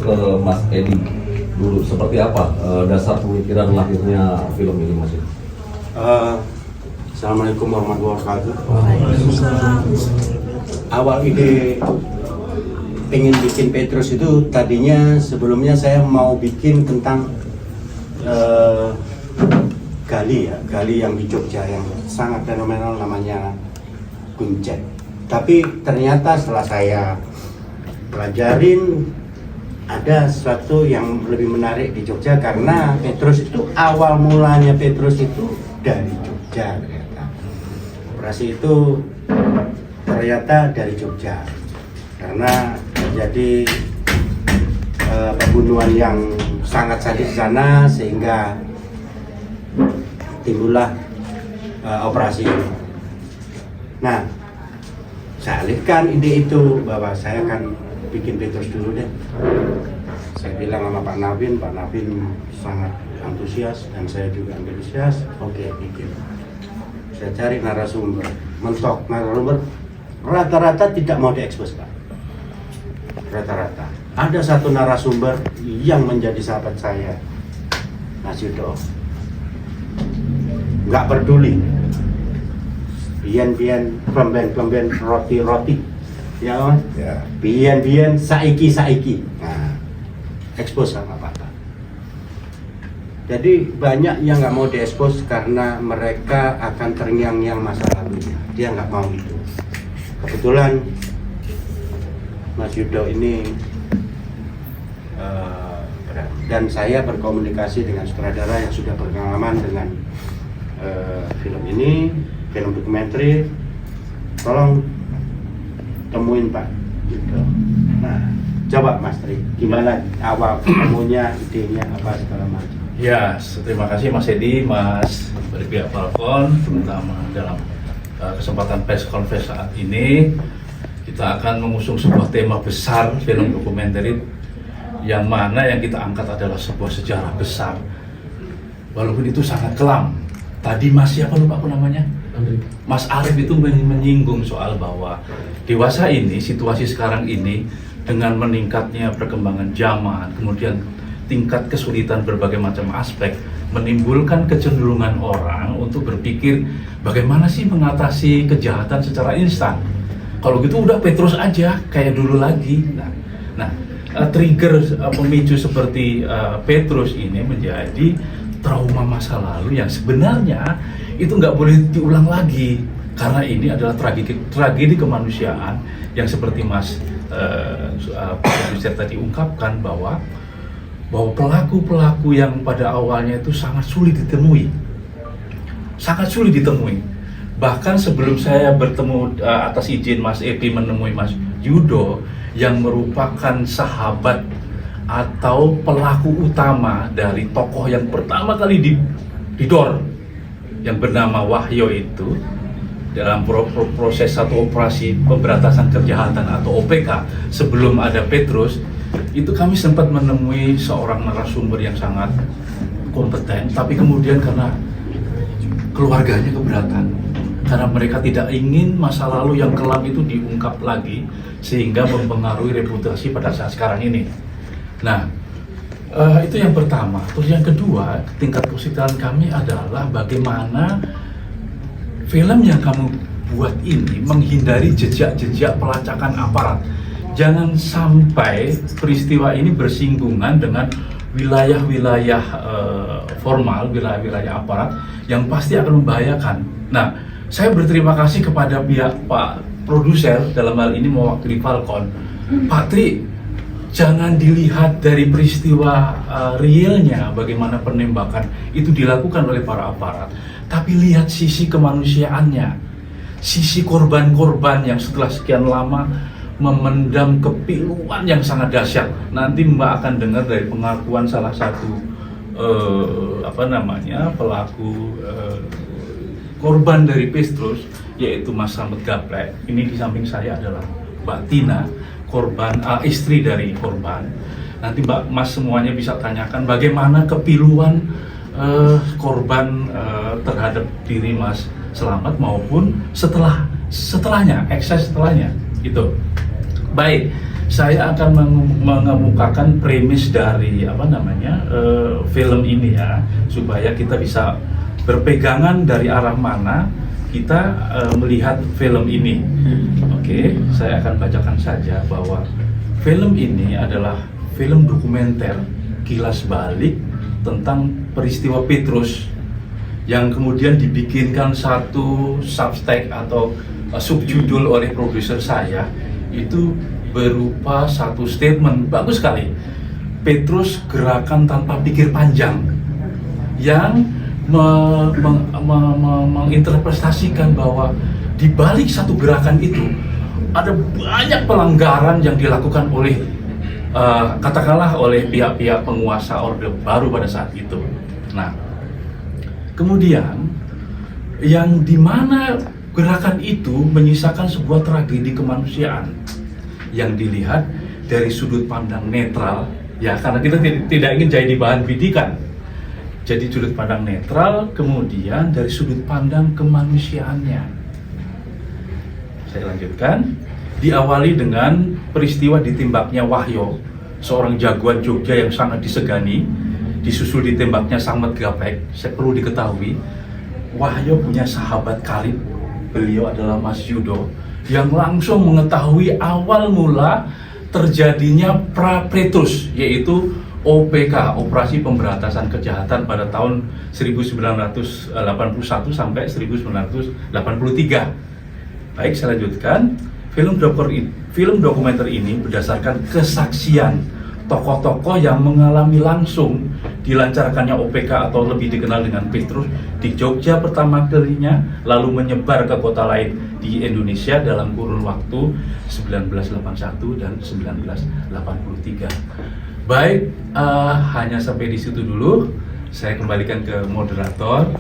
Ke Mas Edi dulu, seperti apa dasar pemikiran lahirnya film ini, Mas Edi? Assalamualaikum warahmatullahi wabarakatuh. Awal ide pengen bikin Petrus itu tadinya sebelumnya saya mau bikin tentang gali yang di Jogja yang sangat fenomenal namanya Kuncen. Tapi ternyata setelah saya pelajarin ada sesuatu yang lebih menarik di Jogja karena Petrus itu awal mulanya Petrus itu dari Jogja ternyata. Operasi itu ternyata dari Jogja karena terjadi pembunuhan yang sangat sadis di sana sehingga timbullah operasi ini. Nah, saya alihkan ide itu bahwa saya akan bikin Petrus dulu deh. Saya bilang sama Pak Navin sangat antusias dan saya juga antusias. Oke, bikin. Saya cari narasumber, mentok narasumber, rata-rata tidak mau diekspos, Pak. Rata-rata. Ada satu narasumber yang menjadi sahabat saya, Mas Yudo. Nggak peduli. Bian klemben roti. Ya Mas? Ya. Bian saiki. Nah, ekspos sama Pak. Jadi banyak yang nggak mau diekspos karena mereka akan terngiang-ngiang masa lalunya. Dia nggak mau itu. Kebetulan Mas Yudo ini dan saya berkomunikasi dengan sutradara yang sudah berpengalaman dengan film ini, film dokumenter. Tolong temuin Pak Yudo. Nah, coba Mas Tri, gimana awal ketemunya, idenya apa segala macam. Ya, terima kasih Mas Edi, Mas dari pihak Falcon, terutama dalam kesempatan press conference saat ini kita akan mengusung sebuah tema besar film dokumenter yang mana yang kita angkat adalah sebuah sejarah besar, walaupun itu sangat kelam. Tadi Mas siapa lupa aku namanya? Mas Arif itu menyinggung soal bahwa dewasa ini, situasi sekarang ini dengan meningkatnya perkembangan zaman, kemudian tingkat kesulitan berbagai macam aspek menimbulkan kecenderungan orang untuk berpikir bagaimana sih mengatasi kejahatan secara instan. Kalau gitu udah Petrus aja kayak dulu lagi. Nah, trigger pemicu seperti Petrus ini menjadi trauma masa lalu yang sebenarnya itu nggak boleh diulang lagi karena ini adalah tragedi kemanusiaan yang seperti Mas produser tadi ungkapkan bahwa pelaku-pelaku yang pada awalnya itu sangat sulit ditemui. Bahkan sebelum saya bertemu atas izin Mas Edi menemui Mas Yudo yang merupakan sahabat atau pelaku utama dari tokoh yang pertama kali didor yang bernama Wahyo itu dalam proses satu operasi pemberantasan kejahatan atau OPK sebelum ada Petrus, itu kami sempat menemui seorang narasumber yang sangat kompeten, tapi kemudian karena keluarganya keberatan, karena mereka tidak ingin masa lalu yang kelam itu diungkap lagi sehingga mempengaruhi reputasi pada saat sekarang ini. Nah, itu yang pertama. Terus yang kedua, tingkat kesulitan kami adalah bagaimana film yang kamu buat ini menghindari jejak-jejak pelacakan aparat. Jangan sampai peristiwa ini bersinggungan dengan wilayah-wilayah formal, wilayah-wilayah aparat yang pasti akan membahayakan. Nah, saya berterima kasih kepada pihak Pak produser dalam hal ini mewakili Falcon. Pak Tri, jangan dilihat dari peristiwa realnya bagaimana penembakan itu dilakukan oleh para aparat, tapi lihat sisi kemanusiaannya, sisi korban-korban yang setelah sekian lama memendam kepiluan yang sangat dahsyat. Nanti Mbak akan dengar dari pengakuan salah satu pelaku korban dari Petrus, yaitu Mas Slamet Gaplek. Ini di samping saya adalah Mbak Tina, korban istri dari korban. Nanti Mbak Mas semuanya bisa tanyakan bagaimana kepiluan korban terhadap diri Mas Slamet maupun setelahnya, ekses setelahnya itu. Baik, saya akan mengemukakan premis dari film ini ya, supaya kita bisa berpegangan dari arah mana kita melihat film ini. Oke, saya akan bacakan saja bahwa film ini adalah film dokumenter kilas balik tentang peristiwa Petrus yang kemudian dibikinkan satu subtext atau subjudul oleh produser saya, itu berupa satu statement bagus sekali, Petrus gerakan tanpa pikir panjang, yang menginterpretasikan bahwa di balik satu gerakan itu ada banyak pelanggaran yang dilakukan oleh katakanlah oleh pihak-pihak penguasa Orde Baru pada saat itu. Nah, kemudian yang dimana gerakan itu menyisakan sebuah tragedi kemanusiaan yang dilihat dari sudut pandang netral, ya, karena kita tidak ingin jadi bahan bidikan. Jadi sudut pandang netral, kemudian dari sudut pandang kemanusiaannya. Saya lanjutkan. Diawali dengan peristiwa ditembaknya Wahyo, seorang jagoan Jogja yang sangat disegani, disusul ditembaknya Samet Gapek. Saya perlu diketahui, Wahyo punya sahabat karib, beliau adalah Mas Yudo, yang langsung mengetahui awal mula terjadinya Pra-Petrus, yaitu OPK, Operasi Pemberantasan Kejahatan, pada tahun 1981 sampai 1983. Baik, saya lanjutkan. Film dokumenter ini berdasarkan kesaksian tokoh-tokoh yang mengalami langsung dilancarkannya OPK atau lebih dikenal dengan Petrus di Jogja pertama kalinya, lalu menyebar ke kota lain di Indonesia dalam kurun waktu 1981 dan 1983. Baik, hanya sampai di situ dulu. Saya kembalikan ke moderator.